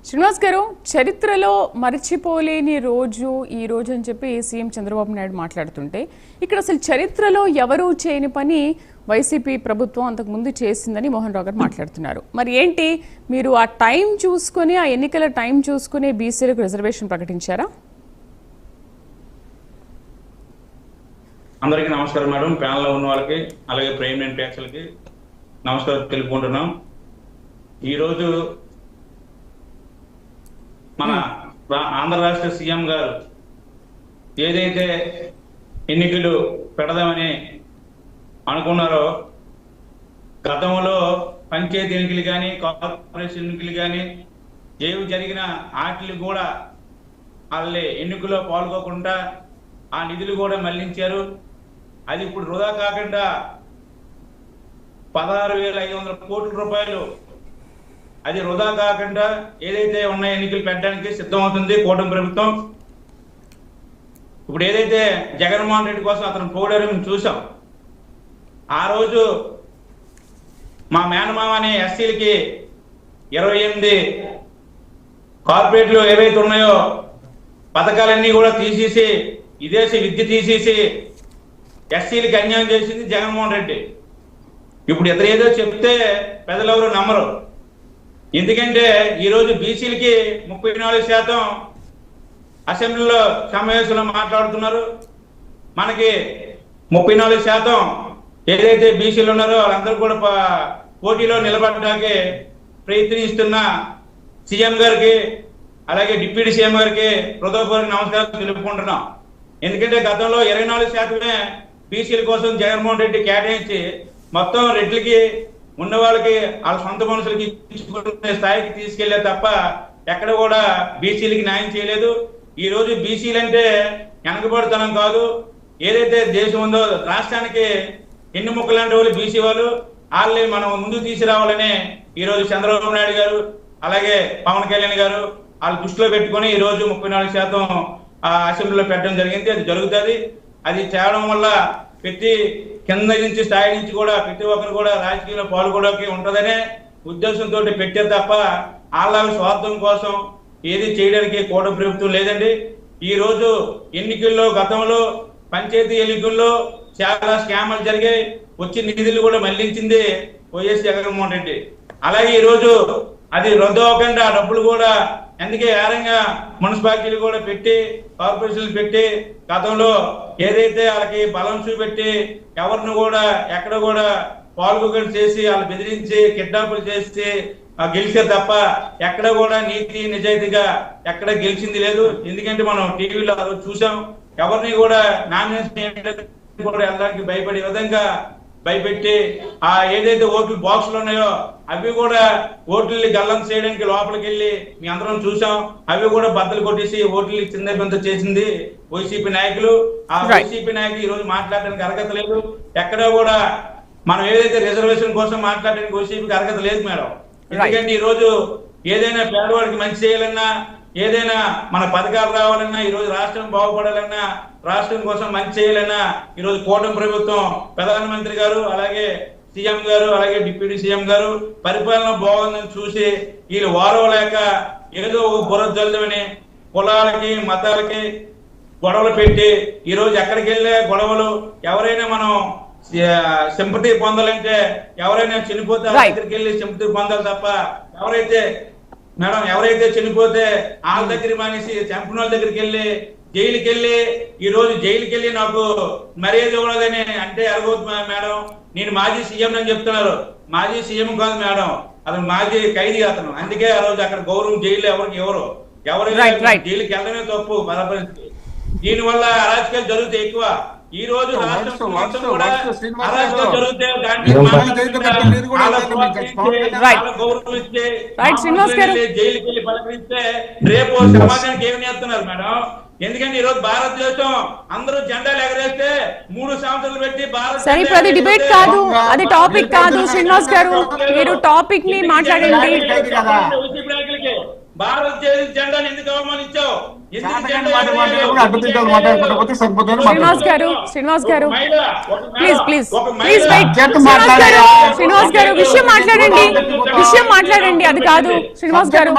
శ్రీనివాస్ గారు, చరిత్రలో మర్చిపోలేని రోజు ఈ రోజు అని చెప్పి సీఎం చంద్రబాబు నాయుడు మాట్లాడుతుంటే, ఇక్కడ అసలు చరిత్రలో ఎవరూ చేయని పని వైసీపీ ప్రభుత్వం అంతకుముందు చేసిందని మోహన్ రావు గారు మాట్లాడుతున్నారు. మరి ఏంటి, మీరు ఆ టైం చూసుకుని, ఆ ఎన్నికల టైం చూసుకుని బీసీలకు రిజర్వేషన్ ప్రకటించారా? అందరికీ నమస్కారం మేడం. ప్యానల్లో ఉన్న వాళ్ళకి అలాగే ప్రైమ్ ప్రేక్షకులకి నమస్కారం తెలుపుకుంటున్నాం. ఈరోజు మన ఆంధ్ర రాష్ట్ర సీఎం గారు ఏదైతే ఎన్నికలు పెడదామని అనుకున్నారో, గతంలో పంచాయతీ ఎన్నికలు కానీ కార్పొరేషన్ ఎన్నికలు కానీ ఏవి జరిగినా వాటిని కూడా వాళ్ళ ఎన్నికల్లో పాల్గొకుండా ఆ నిధులు కూడా మళ్లించారు. అది ఇప్పుడు వృధా కాకుండా 16,500 కోట్ల రూపాయలు అది వృధా కాకుండా ఏదైతే ఉన్న ఎన్నికలు పెట్టడానికి సిద్ధమవుతుంది కూటమి ప్రభుత్వం. ఇప్పుడు ఏదైతే జగన్మోహన్ రెడ్డి కోసం అతను పోడారో మేము చూసాం. ఆ రోజు మా మేనమామ అనే ఎస్సీలకి 28 కార్పొరేట్లు ఏవైతే ఉన్నాయో పథకాలన్నీ కూడా తీసేసి విదేశీ విద్య తీసేసి ఎస్సీలకి అన్యాయం చేసింది జగన్మోహన్ రెడ్డి. ఇప్పుడు ఇతరు ఏదో చెప్తే ప్రజలెవరు నమ్మరు. ఎందుకంటే ఈరోజు బీసీలకి 34% అసెంబ్లీలో సమావేశంలో మాట్లాడుతున్నారు. మనకి 34% ఏదైతే బీసీలు ఉన్నారో వాళ్ళందరూ కూడా పోటీలో నిలబడడానికి ప్రయత్నిస్తున్న సీఎం గారికి అలాగే డిప్యూటీ సీఎం గారికి హృదయపూర్వక నమస్కారం తెలుపుకుంటున్నాం. ఎందుకంటే గతంలో 24% బీసీల కోసం జగన్మోహన్ రెడ్డి కేటాయించి మొత్తం రెడ్లకి ఉన్న వాళ్ళకి వాళ్ళ సొంత మనుషులకి ఇచ్చుకునే స్థాయికి తీసుకెళ్లే తప్ప ఎక్కడ కూడా బీసీలకి న్యాయం చేయలేదు. ఈ రోజు బీసీలు అంటే వెనకబడుతనం కాదు, ఏదైతే దేశం ఉందో రాష్ట్రానికి ఎన్ని ముక్కలు అంటే వాళ్ళు బీసీ వాళ్ళని మనం ముందుకు తీసుకురావాలని ఈరోజు చంద్రబాబు నాయుడు గారు అలాగే పవన్ కళ్యాణ్ గారు వాళ్ళు దృష్టిలో పెట్టుకుని ఈరోజు 34% అసెంబ్లీలో పెట్టడం జరిగింది. అది జరుగుతుంది. అది చేయడం వల్ల ప్రతి కింద నుంచి స్థాయి నుంచి కూడా ప్రతి ఒక్కరు కూడా రాజకీయంలో పాల్గొనడానికి ఉంటుందనే ఉద్దేశంతో పెట్టే తప్ప వాళ్ళ స్వార్థం కోసం ఏది చేయడానికి కూటమి ప్రభుత్వం లేదండి. ఈ రోజు ఎన్నికల్లో గతంలో పంచాయతీ ఎన్నికల్లో చాలా స్కామ్లు జరిగాయి. వచ్చిన నిధులు కూడా మళ్లించింది వైఎస్ జగన్మోహన్ రెడ్డి. అలాగే ఈ రోజు అది రద్దు అవ్వకుండా డబ్బులు కూడా అందుకే ఏరంగా మున్సిపాలిటీలు కూడా పెట్టి కార్పొరేషన్లు పెట్టి గతంలో ఏదైతే వాళ్ళకి బలం చూపెట్టి ఎవరిని కూడా ఎక్కడ కూడా పాల్గొని చేసి వాళ్ళు బెదిరించి కిడ్నాపులు చేసి గెలిచారు తప్ప ఎక్కడ కూడా నీతి నిజాయితీగా ఎక్కడ గెలిచింది లేదు. ఎందుకంటే మనం టీవీలో చూసాం. ఎవరిని కూడా నామినేషన్ కూడా వెళ్ళడానికి భయపడే విధంగా భయపెట్టి ఆ ఏదైతే ఓట్లు బాక్సులు ఉన్నాయో అవి కూడా ఓట్లని గల్లం చేయడానికి లోపలికి వెళ్ళి మీ అందరం చూసాం. అవి కూడా బద్దలు కొట్టేసి ఓట్లు చిన్న పెద్ద చేసింది వైసీపీ నాయకులు. ఆ వైసీపీ నాయకులు ఈ రోజు మాట్లాడడానికి అర్హత లేదు. ఎక్కడ కూడా మనం ఏదైతే రిజర్వేషన్ కోసం మాట్లాడడానికి వైసీపీకి అర్హత లేదు మేడం. ఎందుకంటే ఈ రోజు ఏదైనా పేదవాడికి మంచి చేయాలన్నా, ఏదైనా మన పథకాలు రావాలన్నా, ఈ రోజు రాష్ట్రం బాగుపడాలన్నా, రాష్ట్రం కోసం మంచి చేయాలన్నా ఈ రోజు కూటమి ప్రభుత్వం ప్రధానమంత్రి గారు అలాగే సీఎం గారు అలాగే డిప్యూటీ సీఎం గారు పరిపాలన బాగుందని చూసి వీళ్ళు వారవలేక ఏదో ఒక బుర్ర జల్దమని కులాలకి మతాలకి గొడవలు పెట్టి ఈ రోజు ఎక్కడికి వెళ్ళే గొడవలు ఎవరైనా మనం సింపతి పొందాలంటే ఎవరైనా చనిపోతే దగ్గరికి వెళ్ళి సింపతి పొందాలి తప్ప ఎవరైతే చనిపోతే వాళ్ళ దగ్గర మానేసి చంపిన వాళ్ళ దగ్గరికి వెళ్ళి జైలుకి వెళ్ళి ఈ రోజు జైలుకి వెళ్ళి నాకు మర్యాద ఇవ్వలేదని అంటే అరగవుతుంది మేడం. నేను మాజీ సీఎం అని చెప్తున్నారు. మాజీ సీఎం కాదు మేడం, అతను మాజీ ఖైదీ అతను. అందుకే ఆ రోజు అక్కడ గౌరవం జైలు ఎవరికి ఎవరైనా జైలుకి వెళ్ళడమే తప్పు మన పరిస్థితి. దీని వల్ల అరాచకాలు జరుగుతాయి ఎక్కువ. ఈ రోజు రాష్ట్రం మొత్తం కూడా అరాచకాలు జరుగుతాయి. జైలుకి వెళ్ళి పలకరిస్తే రేపు సమాజానికి ఏమి చేస్తున్నారు మేడం? ఎందుకంటే ఈ రోజు భారతదేశం అందరూ జెండాలు ఎగరేస్తే 3 సంవత్సరాలు పెట్టి భారత డిబేట్ కాదు, అది టాపిక్ కాదు. శ్రీనివాస్ గారు, మీరు టాపిక్ ని మాట్లాడండి. భారతదేశ జెండాను ఎందుకు అవమానించావు? శ్రీనివాస్ గారు please please please wait. Srinivas గారు విషయం మాట్లాడండి, అది కాదు శ్రీనివాస్ గారు.